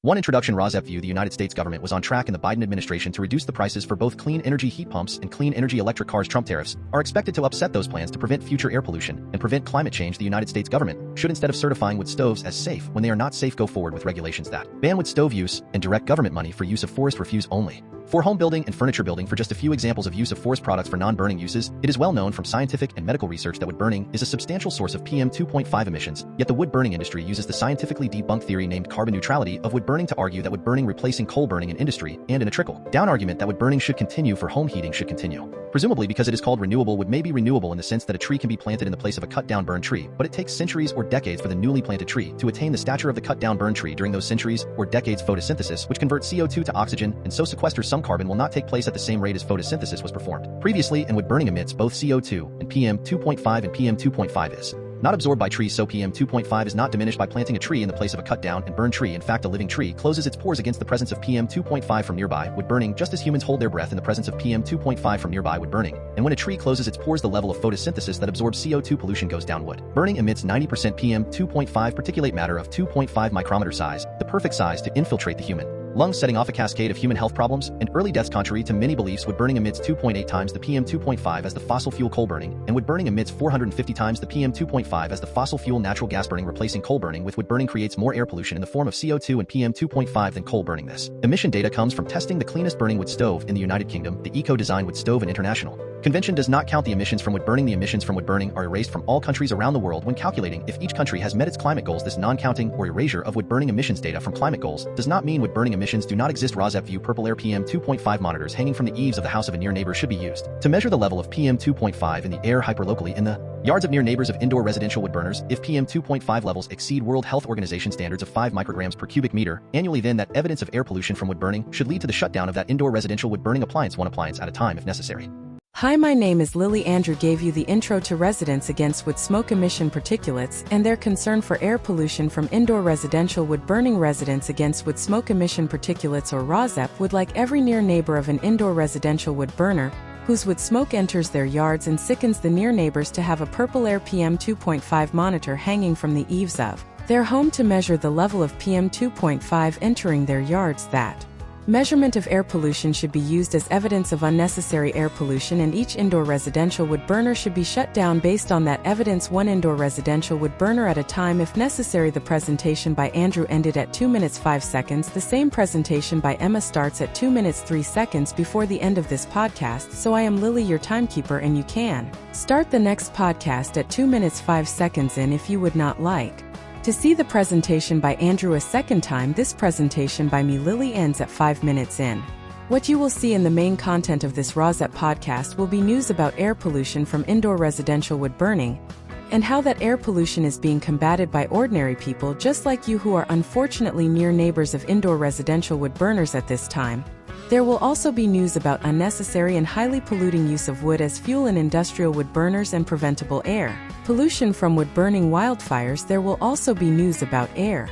1. Introduction. RAWSEP View. The United States government was on track in the Biden administration to reduce the prices for both clean energy heat pumps and clean energy electric cars. Trump tariffs are expected to upset those plans to prevent future air pollution and prevent climate change. The United States government should, instead of certifying wood stoves as safe when they are not safe, go forward with regulations that ban wood stove use and direct government money for use of forest refuse only. For home building and furniture building. For just a few examples of use of forest products for non-burning uses, it is well known from scientific and medical research that wood burning is a substantial source of PM 2.5 emissions, yet the wood burning industry uses the scientifically debunked theory named carbon neutrality of wood burning to argue that wood burning replacing coal burning in industry and in a trickle-down argument that wood burning should continue for home heating should continue. Presumably because it is called renewable. Wood may be renewable in the sense that a tree can be planted in the place of a cut-down burned tree, but it takes centuries or decades for the newly planted tree to attain the stature of the cut-down burned tree. During those centuries or decades, photosynthesis, which converts CO2 to oxygen and so sequesters some carbon, will not take place at the same rate as photosynthesis was performed previously, and wood burning emits both CO2 and PM 2.5, and PM 2.5 is not absorbed by trees, so PM 2.5 is not diminished by planting a tree in the place of a cut-down and burned tree. In fact, a living tree closes its pores against the presence of PM 2.5 from nearby wood burning, just as humans hold their breath in the presence of PM 2.5 from nearby wood burning. And when a tree closes its pores, the level of photosynthesis that absorbs CO2 pollution goes down. Wood burning emits 90% PM 2.5 particulate matter of 2.5 micrometer size, the perfect size to infiltrate the human lungs, setting off a cascade of human health problems and early deaths. Contrary to many beliefs, wood burning emits 2.8 times the PM 2.5 as the fossil fuel coal burning, and wood burning emits 450 times the PM 2.5 as the fossil fuel natural gas burning. Replacing coal burning with wood burning creates more air pollution in the form of CO2 and PM 2.5 than coal burning. This emission data comes from testing the cleanest burning wood stove in the United Kingdom, the eco-design wood stove, and international convention does not count the emissions from wood burning. The emissions from wood burning are erased from all countries around the world when calculating if each country has met its climate goals. This non-counting or erasure of wood burning emissions data from climate goals does not mean wood burning emissions do not exist. RAWSEP View. Purple air. PM 2.5 monitors hanging from the eaves of the house of a near neighbor should be used to measure the level of PM 2.5 in the air hyperlocally in the yards of near neighbors of indoor residential wood burners. If PM 2.5 levels exceed World Health Organization standards of 5 micrograms per cubic meter annually, then that evidence of air pollution from wood burning should lead to the shutdown of that indoor residential wood burning appliance, one appliance at a time if necessary. Hi, my name is Lily. Andrew gave you the intro to residents against wood smoke emission particulates and their concern for air pollution from indoor residential wood burning. Residents against wood smoke emission particulates, or RAWSEP, would like every near neighbor of an indoor residential wood burner whose wood smoke enters their yards and sickens the near neighbors to have a purple air PM 2.5 monitor hanging from the eaves of their home to measure the level of PM 2.5 entering their yards. That measurement of air pollution should be used as evidence of unnecessary air pollution, and each indoor residential wood burner should be shut down based on that evidence, one indoor residential wood burner at a time if necessary. The presentation by Andrew ended at 2 minutes 5 seconds. The same presentation by Emma starts at 2 minutes 3 seconds before the end of this podcast. So I am Lily, your timekeeper, and you can start the next podcast at 2 minutes 5 seconds in if you would not like to see the presentation by Andrew a second time. This presentation by me, Lily, ends at 5 minutes in. What you will see in the main content of this RAWSEP podcast will be news about air pollution from indoor residential wood burning and how that air pollution is being combated by ordinary people just like you who are unfortunately near neighbors of indoor residential wood burners at this time. There will also be news about unnecessary and highly polluting use of wood as fuel in industrial wood burners and preventable air pollution from wood burning wildfires. There will also be news about air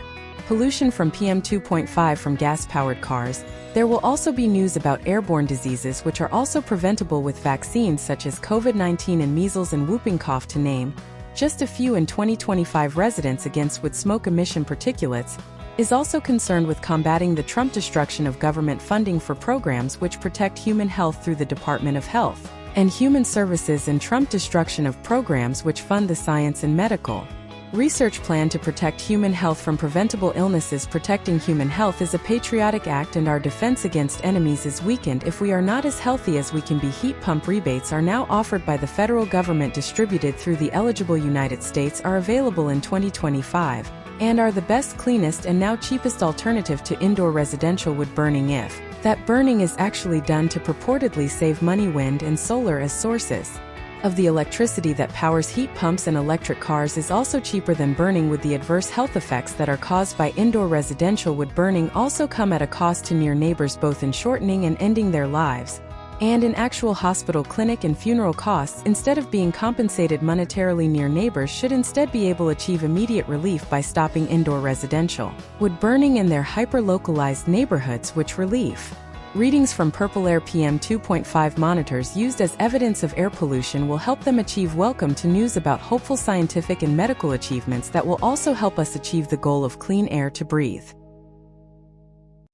pollution from PM 2.5 from gas-powered cars. There will also be news about airborne diseases which are also preventable with vaccines such as COVID-19 and measles and whooping cough, to name just a few. In 2025, residents against wood smoke emission particulates is also concerned with combating the Trump destruction of government funding for programs which protect human health through the Department of Health and Human Services, and Trump destruction of programs which fund the science and medical research plan to protect human health from preventable illnesses. Protecting human health is a patriotic act, and our defense against enemies is weakened if we are not as healthy as we can be. Heat pump rebates are now offered by the federal government, distributed through the eligible United States, are available in 2025 and are the best, cleanest, and now cheapest alternative to indoor residential wood burning if that burning is actually done to purportedly save money. Wind and solar as sources of the electricity that powers heat pumps and electric cars is also cheaper than burning wood. The adverse health effects that are caused by indoor residential wood burning also come at a cost to near neighbors, both in shortening and ending their lives and in actual hospital, clinic, and funeral costs. Instead of being compensated monetarily, near neighbors should instead be able to achieve immediate relief by stopping indoor residential wood burning in their hyper-localized neighborhoods, which relief readings from purple air PM 2.5 monitors used as evidence of air pollution will help them achieve. Welcome to news about hopeful scientific and medical achievements that will also help us achieve the goal of clean air to breathe.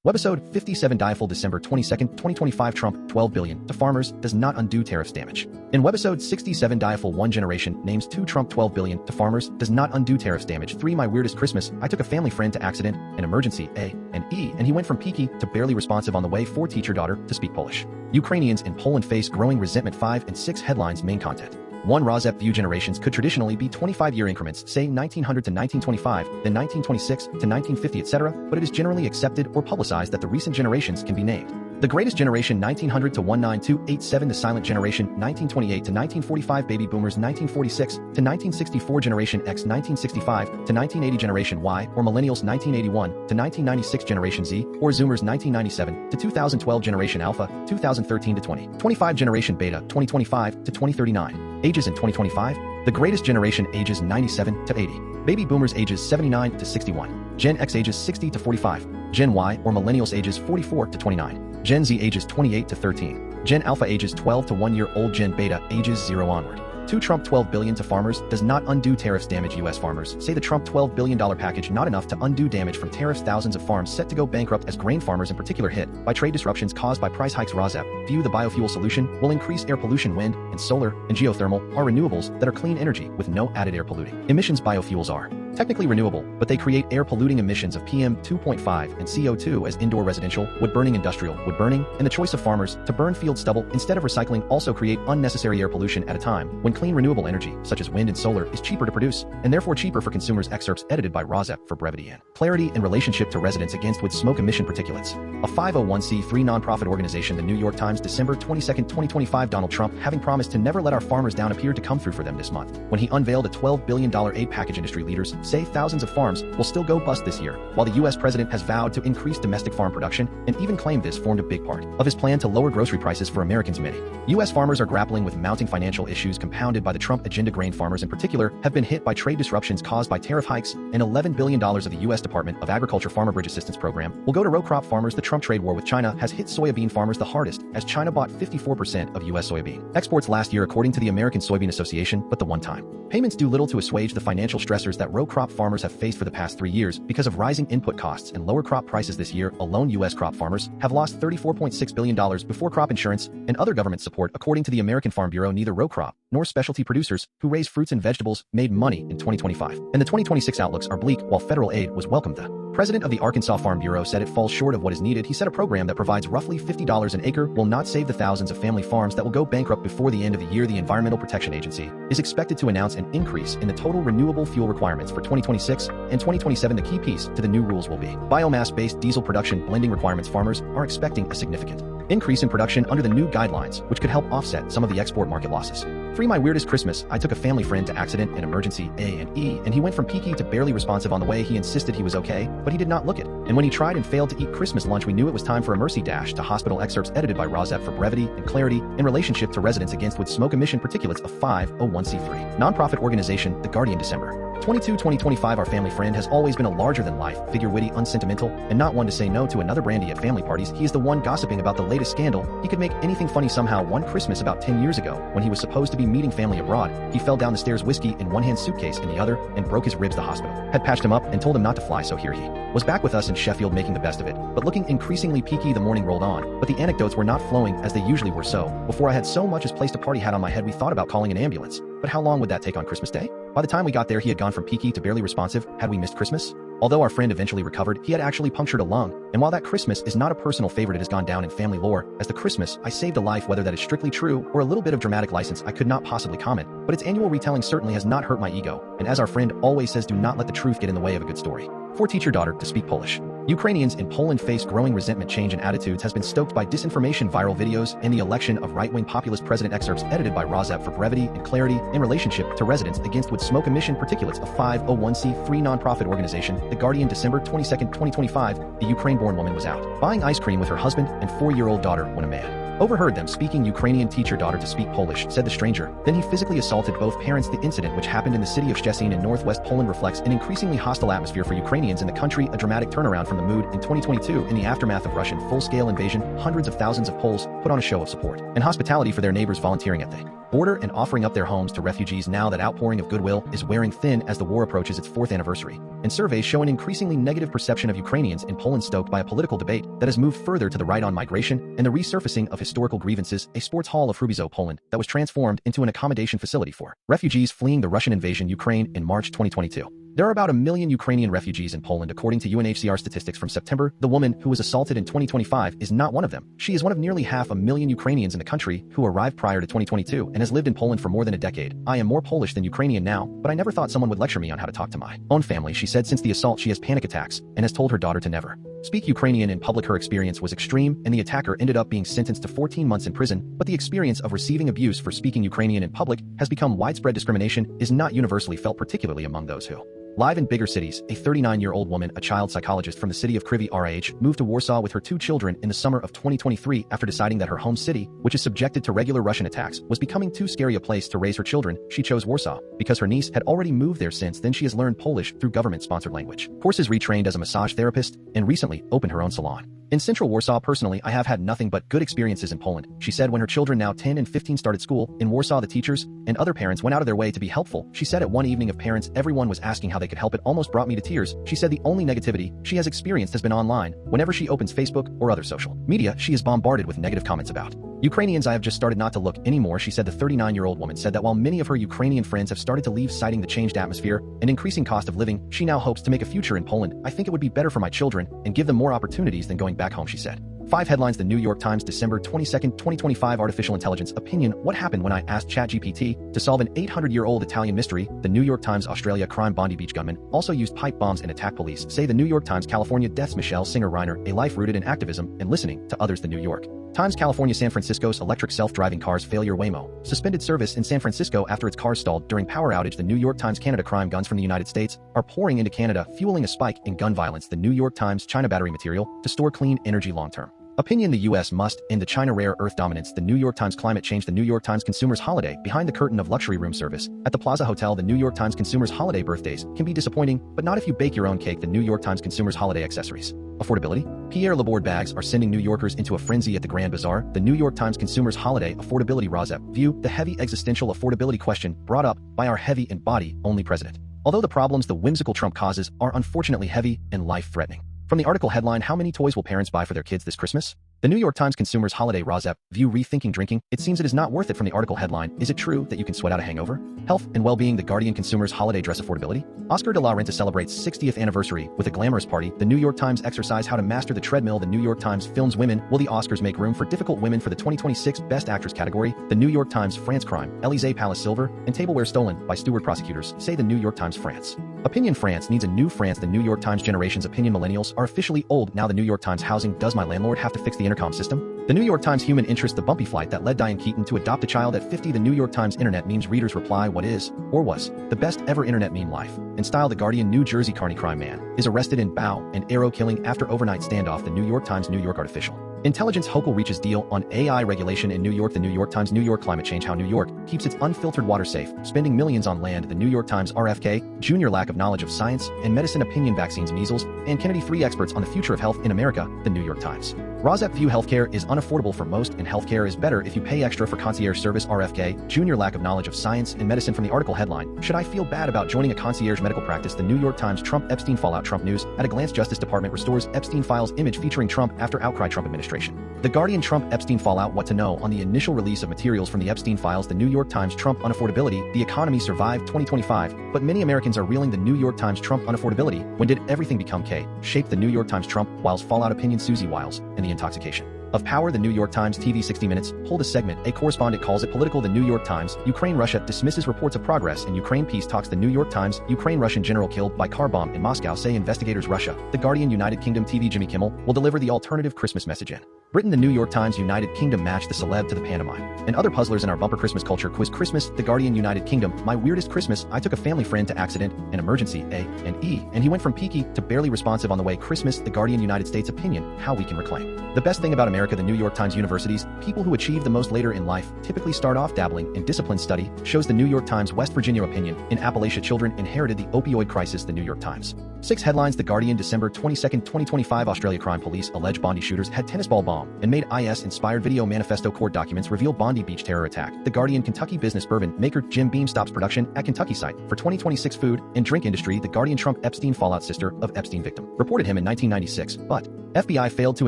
Webisode 57DHYAFL December 22, 2025 Trump, 12 billion to farmers does not undo tariffs damage. In Webisode 67DHYAFL One Generation names 2 Trump 12 billion to farmers does not undo tariffs damage. 3 My weirdest Christmas, I took a family friend to accident, an emergency, A and E, and he went from peaky to barely responsive on the way. 4 Teacher daughter to speak Polish. Ukrainians in Poland face growing resentment. 5 and 6 Headlines main content. 1 RAWSEP View Generations could traditionally be 25-year increments, say 1900 to 1925, then 1926 to 1950, etc., but it is generally accepted or publicized that the recent generations can be named. The greatest generation 1900 to 19287, the silent generation 1928 to 1945, baby boomers 1946 to 1964, generation X 1965 to 1980, generation Y or millennials 1981 to 1996, generation Z or zoomers 1997 to 2012, generation Alpha 2013 to 2025, generation Beta 2025 to 2039. Ages in 2025, the greatest generation ages 97 to 80, baby boomers ages 79 to 61, Gen X ages 60 to 45, Gen Y or millennials ages 44 to 29, Gen Z ages 28 to 13, Gen Alpha ages 12 to 1 year old, Gen Beta ages 0 onward. 2 Trump 12 billion to farmers does not undo tariffs damage. U.S. farmers say the Trump $12 billion package not enough to undo damage from tariffs. Thousands of farms set to go bankrupt as grain farmers in particular hit by trade disruptions caused by price hikes. RAWSEP View the biofuel solution will increase air pollution. Wind and solar and geothermal are renewables that are clean energy with no added air polluting emissions. Biofuels are technically renewable, but they create air polluting emissions of PM 2.5 and CO2 as indoor residential, wood burning, industrial wood burning, and the choice of farmers to burn field stubble instead of recycling also create unnecessary air pollution at a time when clean renewable energy such as wind and solar is cheaper to produce and therefore cheaper for consumers. Excerpts edited by RAWSEP for brevity and clarity in relationship to residents against wood smoke emission particulates. A 501c3 nonprofit organization. The New York Times, December 22, 2025. Donald Trump, having promised to never let our farmers down, appeared to come through for them this month when he unveiled a $12 billion aid package. Industry leaders say thousands of farms will still go bust this year, while the U.S. president has vowed to increase domestic farm production and even claimed this formed a big part of his plan to lower grocery prices for Americans. Many U.S. farmers are grappling with mounting financial issues compounded by the Trump agenda. Grain farmers in particular have been hit by trade disruptions caused by tariff hikes, and $11 billion of the U.S. Department of Agriculture Farmer Bridge Assistance Program will go to row crop farmers. The Trump trade war with China has hit soybean farmers the hardest, as China bought 54% of U.S. soybean exports last year, according to the American Soybean Association. But the one-time payments do little to assuage the financial stressors that row crop farmers have faced for the past 3 years because of rising input costs and lower crop prices. This year alone, U.S. crop farmers have lost $34.6 billion before crop insurance and other government support, according to the American Farm Bureau. Neither row crop nor specialty producers who raise fruits and vegetables made money in 2025, and the 2026 outlooks are bleak. While federal aid was welcomed, the president of the Arkansas Farm Bureau said it falls short of what is needed. He said a program that provides roughly $50 an acre will not save the thousands of family farms that will go bankrupt before the end of the year. The Environmental Protection Agency is expected to announce an increase in the total renewable fuel requirements for 2026 and 2027. The key piece to the new rules will be biomass-based diesel production blending requirements. Farmers are expecting a significant increase in production under the new guidelines, which could help offset some of the export market losses. 3 My weirdest Christmas, I took a family friend to accident, an emergency, A and E, and he went from peaky to barely responsive on the way. He insisted he was okay, but he did not look it, and when he tried and failed to eat Christmas lunch, we knew it was time for a mercy dash to hospital. Excerpts edited by RAWSEP for brevity and clarity in relationship to residents against wood smoke emission particulates. A 501c3 nonprofit organization, The Guardian, December 22, 2025. Our family friend has always been a larger-than-life figure, witty, unsentimental, and not one to say no to another brandy at family parties. He is the one gossiping about the latest scandal. He could make anything funny somehow. One Christmas about 10 years ago, when he was supposed to be meeting family abroad, he fell down the stairs, whiskey in one hand, suitcase in the other, and broke his ribs. The hospital had patched him up and told him not to fly, so here he was back with us in Sheffield, making the best of it, but looking increasingly peaky. The morning rolled on, but the anecdotes were not flowing as they usually were. So, before I had so much as placed a party hat on my head, we thought about calling an ambulance. But how long would that take on Christmas Day? By the time we got there, he had gone from peaky to barely responsive. Had we missed Christmas? Although our friend eventually recovered, he had actually punctured a lung, and while that Christmas is not a personal favorite, it has gone down in family lore as the Christmas I saved a life. Whether that is strictly true or a little bit of dramatic license, I could not possibly comment, but its annual retelling certainly has not hurt my ego, and as our friend always says, do not let the truth get in the way of a good story. 4 Teacher daughter to speak Polish. Ukrainians in Poland face growing resentment. Change in attitudes has been stoked by disinformation, viral videos, and the election of right-wing populist president. Excerpts edited by RAWSEP for brevity and clarity in relationship to residents against wood smoke emission particulates. A 501c3 nonprofit organization, The Guardian, December 22, 2025. The Ukraine-born woman was out buying ice cream with her husband and 4-year-old daughter when a man overheard them speaking Ukrainian. Teacher daughter to speak Polish, said the stranger. Then he physically assaulted both parents. The incident, which happened in the city of Szczecin in northwest Poland, reflects an increasingly hostile atmosphere for Ukrainians in the country, a dramatic turnaround from the mood in 2022 in the aftermath of Russian full-scale invasion. Hundreds of thousands of Poles put put on a show of support and hospitality for their neighbors volunteering at the border and offering up their homes to refugees. Now that outpouring of goodwill is wearing thin as the war approaches its 4th anniversary, and surveys show an increasingly negative perception of Ukrainians in Poland, stoked by a political debate that has moved further to the right on migration and the resurfacing of historical grievances. A sports hall of Webisode, Poland, that was transformed into an accommodation facility for refugees fleeing the Russian invasion Ukraine in March 2022. There are about 1 million Ukrainian refugees in Poland, according to UNHCR statistics from September. The woman who was assaulted in 2025 is not one of them. She is one of nearly 500,000 Ukrainians in the country who arrived prior to 2022 and has lived in Poland for more than a decade. I am more Polish than Ukrainian now, but I never thought someone would lecture me on how to talk to my own family, she said. Since the assault, she has panic attacks and has told her daughter to never speak Ukrainian in public. Her experience was extreme, and the attacker ended up being sentenced to 14 months in prison. But the experience of receiving abuse for speaking Ukrainian in public has become widespread. Discrimination is not universally felt, particularly among those who live in bigger cities. A 39-year-old woman, a child psychologist from the city of Kryvyi Rih, moved to Warsaw with her 2 children in the summer of 2023 after deciding that her home city, which is subjected to regular Russian attacks, was becoming too scary a place to raise her children. She chose Warsaw because her niece had already moved there. Since then, she has learned Polish through government-sponsored language courses, retrained as a massage therapist, and recently opened her own salon in central Warsaw. Personally, I have had nothing but good experiences in Poland, she said. When her children, now 10 and 15, started school in Warsaw, the teachers and other parents went out of their way to be helpful. She said, at one evening of parents, everyone was asking how they could help. It almost brought me to tears. She said the only negativity she has experienced has been online. Whenever she opens Facebook or other social media, she is bombarded with negative comments about Ukrainians. I have just started not to look anymore, she said. The 39-year-old woman said that while many of her Ukrainian friends have started to leave, citing the changed atmosphere and increasing cost of living, she now hopes to make a future in Poland. I think it would be better for my children and give them more opportunities than going back home, she said. 5 headlines. The New York Times, December 22, 2025. Artificial intelligence opinion. What happened when I asked ChatGPT to solve an 800-year-old Italian mystery? The New York Times, Australia crime. Bondi Beach gunman also used pipe bombs and attacked police, say the New York Times. California deaths. Michelle Singer Reiner, a life rooted in activism and listening to others. The New York Times. California. San Francisco's electric self-driving cars failure. Waymo suspended service in San Francisco after its cars stalled during power outage. The New York Times. Canada crime. Guns from the United States are pouring into Canada, fueling a spike in gun violence. The New York Times. China battery material to store clean energy long-term opinion. The U.S. must end the China rare earth dominance. The New York Times. Climate change. The New York Times. Consumers holiday. Behind the curtain of luxury room service at the Plaza Hotel. The New York Times. Consumers holiday. Birthdays can be disappointing, but not if you bake your own cake. The New York Times. Consumers holiday accessories. Affordability. Pierre Laborde bags are sending New Yorkers into a frenzy at the Grand Bazaar. The New York Times. Consumers holiday affordability. RAWSEP View. The heavy existential affordability question brought up by our heavy and body-only president. Although the problems the whimsical Trump causes are unfortunately heavy and life-threatening. From the article headline, how many toys will parents buy for their kids this Christmas? The New York Times. Consumers holiday. RAWSEP View. Rethinking drinking. It seems it is not worth it. From the article headline, is it true that you can sweat out a hangover? Health and well-being. The Guardian. Consumers holiday dress affordability. Oscar de la Renta celebrates 60th anniversary with a glamorous party. The New York Times. Exercise how to master the treadmill. The New York Times. Films women. Will the Oscars make room for difficult women for the 2026 Best Actress category? The New York Times. France crime. Élysée Palace silver and tableware stolen by steward prosecutors, say the New York Times. France opinion. France needs a new France. The New York Times. Generations opinion. Millennials are officially old now. The New York Times. Housing. Does my landlord have to fix the intercom system? The New York Times. Human interest. The bumpy flight that led Diane Keaton to adopt a child at 50. The New York Times. Internet memes. Readers reply, what is, or was, the best ever internet meme? Life and style. The Guardian. New Jersey carny crime man is arrested in bow and arrow killing after overnight standoff. The New York Times. New York artificial intelligence. Hochul reaches deal on AI regulation in New York. The New York Times. New York climate change. How New York keeps its unfiltered water safe, spending millions on land. The New York Times. RFK Jr. lack of knowledge of science and medicine opinion. Vaccines, measles, and Kennedy. 3 experts on the future of health in America. The New York Times. RAWSEP View. Healthcare is unaffordable for most, and healthcare is better if you pay extra for concierge service. RFK Jr. lack of knowledge of science and medicine. From the article headline, should I feel bad about joining a concierge medical practice? The New York Times. Trump Epstein fallout. Trump news at a glance. Justice Department restores Epstein files image featuring Trump after outcry. Trump administration. The Guardian. Trump Epstein fallout. What to know on the initial release of materials from the Epstein files. The New York Times. Trump unaffordability. The economy survived 2025, but many Americans are reeling. The New York Times. Trump unaffordability. When did everything become K? Shaped. The New York Times. Trump Wiles fallout opinion. Susie Wiles and the intoxication of power. The New York Times. TV 60 Minutes pulled a segment. A correspondent calls it political. The New York Times. Ukraine. Russia dismisses reports of progress in Ukraine peace talks. The New York Times. Ukraine Russian general killed by car bomb in Moscow, say investigators. Russia. The Guardian. United Kingdom TV. Jimmy Kimmel will deliver the alternative Christmas message in Britain. The New York Times. United Kingdom match the celeb to the pantomime and other puzzlers in our bumper Christmas culture quiz. Christmas. The Guardian. United Kingdom. My weirdest Christmas. I took a family friend to accident and emergency A and E, and he went from peaky to barely responsive on the way. Christmas. The Guardian. United States opinion. How we can reclaim the best thing about America. The New York Times. Universities. People who achieve the most later in life typically start off dabbling in discipline. Study shows. The New York Times. West Virginia opinion. In Appalachia, children inherited the opioid crisis. The New York Times. 6 headlines. The Guardian. December 22, 2025. Australia crime. Police allege Bondi shooters had tennis ball bombs bomb, and made IS-inspired video manifesto court documents reveal Bondi Beach terror attack. The Guardian Kentucky business bourbon maker Jim Beam stops production at Kentucky site. For 2026 food and drink industry, The Guardian Trump Epstein fallout sister of Epstein victim. Reported him in 1996, but FBI failed to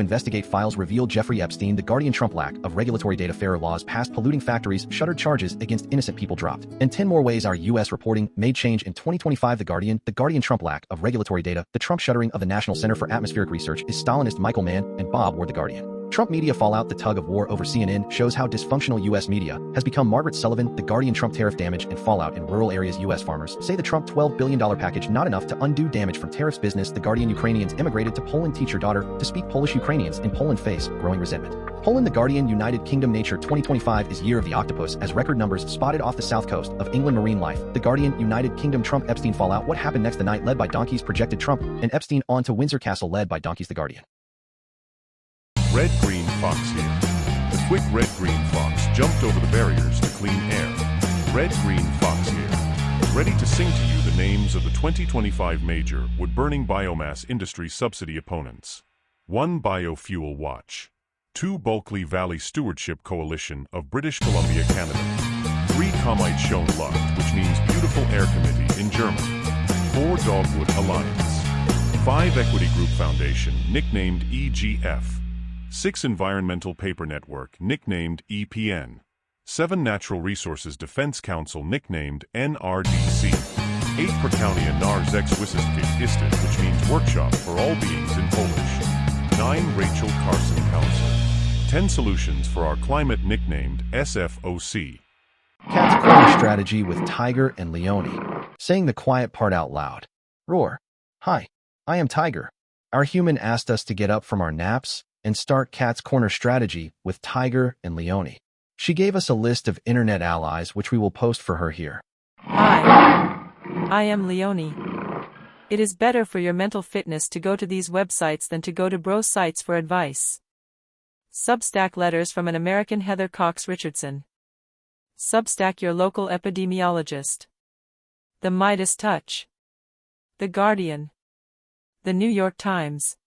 investigate files revealed Jeffrey Epstein. The Guardian Trump lack of regulatory data, fairer laws passed, polluting factories, shuttered charges against innocent people dropped, and 10 more ways our U.S. reporting made change in 2025. The Guardian Trump lack of regulatory data, the Trump shuttering of the National Center for Atmospheric Research is Stalinist. Michael Mann and Bob Ward. The Guardian Trump media fallout, the tug of war over CNN shows how dysfunctional U.S. media has become. Margaret Sullivan. The Guardian Trump tariff damage and fallout in rural areas. U.S. farmers say the Trump $12 billion package not enough to undo damage from tariffs. Business. The Guardian Ukrainians immigrated to Poland. Teach your daughter to speak Polish. Ukrainians in Poland face growing resentment. Poland. The Guardian United Kingdom nature 2025 is year of the octopus as record numbers spotted off the south coast of England. Marine life. The Guardian United Kingdom Trump Epstein fallout. What happened next? The night led by donkeys projected Trump and Epstein on to Windsor Castle led by donkeys. The Guardian. Red Green Fox here. The quick red green fox jumped over the barriers to clean air. Red Green Fox here. Ready to sing to you the names of the 2025 major wood-burning biomass industry subsidy opponents. 1. Biofuel Watch. 2. Bulkley Valley Stewardship Coalition of British Columbia, Canada. 3. Kommite Schoen Luft, which means Beautiful Air Committee in German. 4. Dogwood Alliance. 5. Equity Group Foundation, nicknamed EGF. 6. Environmental Paper Network, nicknamed EPN. 7. Natural Resources Defense Council, nicknamed NRDC. 8. Prakaunia Narzek Wissenskik Istet, which means Workshop for All Beings in Polish. 9. Rachel Carson Council. 10. Solutions for Our Climate, nicknamed SFOC. Cat's corner strategy with Tiger and Leone. Saying the quiet part out loud. Roar. Hi, I am Tiger. Our human asked us to get up from our naps and start Cat's Corner strategy with Tiger and Leone. She gave us a list of internet allies which we will post for her here. Hi, I am Leone. It is better for your mental fitness to go to these websites than to go to bro sites for advice. Substack letters from an American Heather Cox Richardson. Substack your local epidemiologist. The Midas Touch. The Guardian. The New York Times.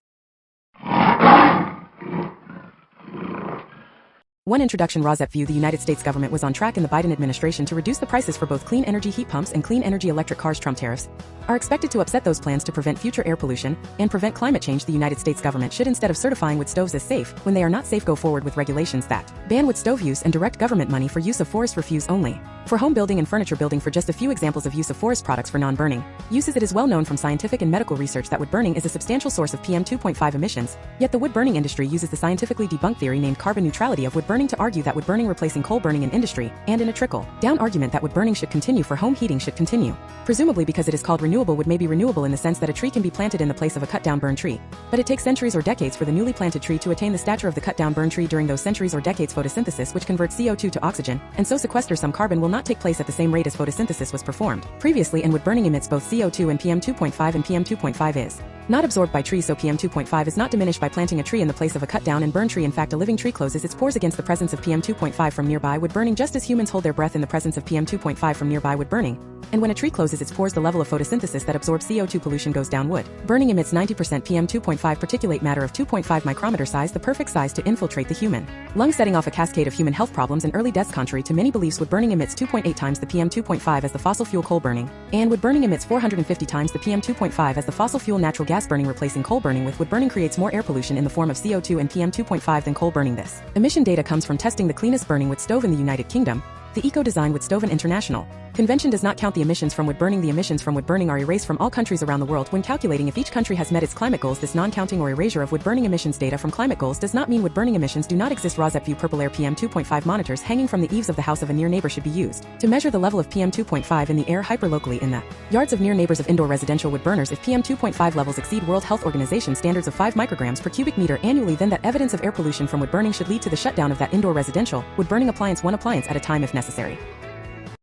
One introduction. RAWSEP View. The United States government was on track in the Biden administration to reduce the prices for both clean energy heat pumps and clean energy electric cars. Trump tariffs are expected to upset those plans to prevent future air pollution and prevent climate change. The United States government should, instead of certifying wood stoves as safe when they are not safe, go forward with regulations that ban wood stove use and direct government money for use of forest refuse only for home building and furniture building. For just a few examples of use of forest products for non-burning uses, it is well known from scientific and medical research that wood burning is a substantial source of PM 2.5 emissions, yet the wood burning industry uses the scientifically debunked theory named carbon neutrality of wood burning to argue that wood burning replacing coal burning in industry, and in a trickle-down argument that wood burning should continue for home heating should continue. Presumably because it is called renewable, wood may be renewable in the sense that a tree can be planted in the place of a cut-down burned tree. But it takes centuries or decades for the newly planted tree to attain the stature of the cut-down burned tree. During those centuries or decades, photosynthesis, which converts CO2 to oxygen, and so sequesters some carbon, will not take place at the same rate as photosynthesis was performed previously, and wood burning emits both CO2 and PM 2.5, and PM 2.5 is not absorbed by trees, so PM 2.5 is not diminished by planting a tree in the place of a cut-down and burned tree. In fact, a living tree closes its pores against the presence of PM 2.5 from nearby wood burning, just as humans hold their breath in the presence of PM 2.5 from nearby wood burning. And when a tree closes its pores, the level of photosynthesis that absorbs CO2 pollution goes down. Wood burning emits 90% PM 2.5 particulate matter of 2.5 micrometer size, the perfect size to infiltrate the human lung, setting off a cascade of human health problems and early deaths. Contrary to many beliefs, wood burning emits 2.8 times the PM 2.5 as the fossil fuel coal burning, and wood burning emits 450 times the PM 2.5 as the fossil fuel natural gas burning. Replacing coal burning with wood burning creates more air pollution in the form of CO2 and PM 2.5 than coal burning. This emission data comes from testing the cleanest burning wood stove in the United Kingdom. The Eco-Design Wood Stove and International Convention does not count the emissions from wood burning. The emissions from wood burning are erased from all countries around the world when calculating if each country has met its climate goals. This non-counting or erasure of wood burning emissions data from climate goals does not mean wood burning emissions do not exist. RAWSEP View Purple Air. PM 2.5 monitors hanging from the eaves of the house of a near neighbor should be used to measure the level of PM 2.5 in the air hyperlocally in the yards of near neighbors of indoor residential wood burners. If PM 2.5 levels exceed World Health Organization standards of 5 micrograms per cubic meter annually, then that evidence of air pollution from wood burning should lead to the shutdown of that indoor residential wood burning appliance, one appliance at a time if necessary.